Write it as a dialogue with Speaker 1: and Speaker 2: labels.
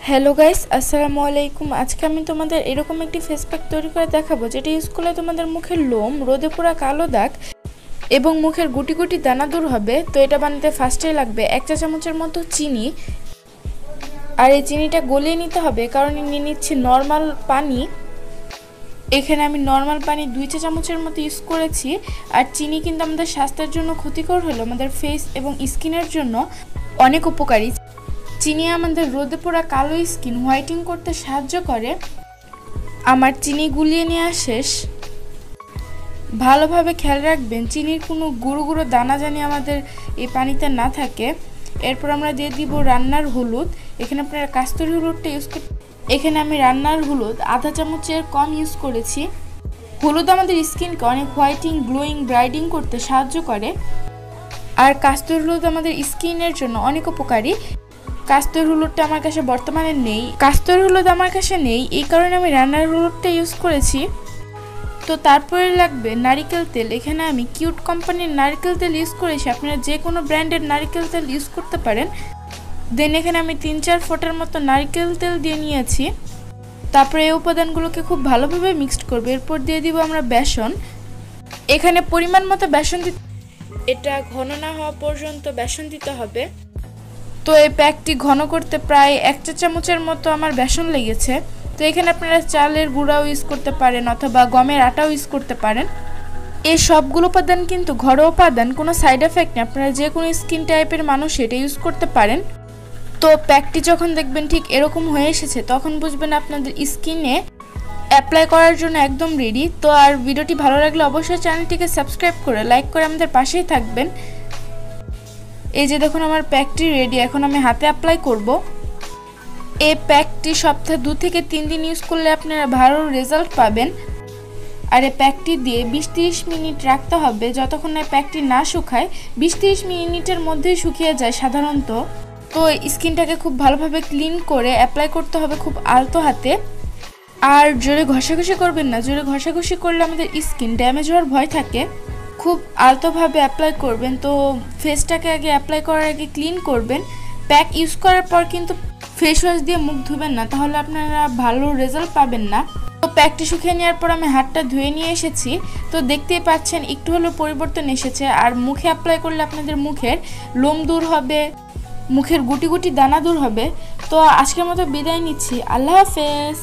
Speaker 1: Hello guys, আসসালামু আলাইকুম। আজকে আমি তোমাদের এরকম একটি ফেস প্যাক তৈরি করে দেখাবো, যেটা ইউজ করলে তোমাদের মুখের লোম, রোদে পোড়া কালো দাগ এবং মুখের গুটি গুটি দানা দূর হবে। তো এটা বানাতে ফার্স্টে লাগবে 1 চা চামচের মতো চিনি, আর এই চিনিটা গলিয়ে নিতে হবে, কারণ নিয়ে নিচ্ছি নর্মাল পানি। এখানে আমি নর্মাল পানি 2 চা চামচের মতো ইউজ করেছি। আর চিনি কিন্তু আমাদের স্বাস্থ্যের জন্য ক্ষতিকর হলেও আমাদের ফেস এবং স্কিনের জন্য অনেক উপকারী। চিনি আমাদের রোদে পোড়া কালো স্কিন হোয়াইটিং করতে সাহায্য করে। আমার চিনি গুলিয়ে নেওয়া শেষ। ভালোভাবে খেয়াল রাখবেন চিনির কোনো গুঁড়ো গুঁড়ো দানা জানি আমাদের এই পানিতে না থাকে। এরপর আমরা দিয়ে দিব রান্নার হলুদ। এখানে আপনারা কাস্তুরি হলুদটা ইউজ করতে, এখানে আমি রান্নার হলুদ আধা চামচের কম ইউজ করেছি। হলুদ আমাদের স্কিনকে অনেক হোয়াইটিং, গ্লোয়িং, ব্রাইটিং করতে সাহায্য করে। আর কাস্তুরি হলুদ আমাদের স্কিনের জন্য অনেক উপকারী। কাস্তুরি হলুদটা আমার কাছে বর্তমানে নেই, এই কারণে আমি রান্নার হলুদটা ইউজ করেছি। তো তারপরে লাগবে নারিকেল তেল। এখানে আমি কিউট কোম্পানির নারিকেল তেল ইউজ করেছি, আপনারা যে কোনো ব্র্যান্ডের নারিকেল তেল ইউজ করতে পারেন। দেন এখানে আমি 3-4 ফোঁটার মতো নারিকেল তেল দিয়ে নিয়েছি। তারপরে এই উপাদানগুলোকে খুব ভালোভাবে মিক্সড করবো। এরপর দিয়ে দিব আমরা বেসন। এখানে পরিমাণ মতো বেসন দিতে, এটা ঘন না হওয়া পর্যন্ত বেসন দিতে হবে। তো এই প্যাকটি ঘন করতে প্রায় 1 চা চামচের মতো আমার বেসন লেগেছে। তো এখানে আপনারা চালের গুঁড়াও ইউজ করতে পারেন অথবা গমের আটাও ইউজ করতে পারেন। এই সবগুলো উপাদান কিন্তু ঘরোয়া উপাদান, কোনো সাইড এফেক্ট নেই, আপনারা যে কোনো স্কিন টাইপের মানুষ এটা ইউজ করতে পারেন। তো প্যাকটি যখন দেখবেন ঠিক এরকম হয়ে এসেছে, তখন বুঝবেন আপনাদের স্কিনে অ্যাপ্লাই করার জন্য একদম রেডি। তো আর ভিডিওটি ভালো লাগলে অবশ্যই চ্যানেলটিকে সাবস্ক্রাইব করে লাইক করে আমাদের পাশেই থাকবেন। এই যে দেখুন আমার প্যাকটি রেডি, এখন আমি হাতে অ্যাপ্লাই করব। এই প্যাকটি সপ্তাহে 2 থেকে 3 দিন ইউজ করলে আপনারা ভালো রেজাল্ট পাবেন। আর এই প্যাকটি দিয়ে 20-30 মিনিট রাখতে হবে, যতক্ষণ না প্যাকটি না শুকায়। 20-30 মিনিটের মধ্যেই শুকিয়ে যায় সাধারণত। তো স্কিনটাকে খুব ভালোভাবে ক্লিন করে অ্যাপ্লাই করতে হবে খুব আলতো হাতে। আর জোরে ঘষাঘষি করবেন না, জোরে ঘষাঘষি করলে আমাদের স্কিন ড্যামেজ হওয়ার ভয় থাকে। খুব আলতোভাবে অ্যাপ্লাই করবেন। তো ফেসটাকে আগে অ্যাপ্লাই করার আগে ক্লিন করবেন। প্যাক ইউজ করার পর কিন্তু ফেস ওয়াশ দিয়ে মুখ ধুবেন না, তাহলে আপনারা ভালো রেজাল্ট পাবেন না। তো প্যাকটি শুকিয়ে নেওয়ার পর আমি হাতটা ধুয়ে নিয়ে এসেছি। তো দেখতেই পাচ্ছেন একটু হলেও পরিবর্তন এসেছে। আর মুখে অ্যাপ্লাই করলে আপনাদের মুখের লোম দূর হবে, মুখের গুটি গুটি দানা দূর হবে। তো আজকের মতো বিদায় নিচ্ছি, আল্লাহ হাফেজ।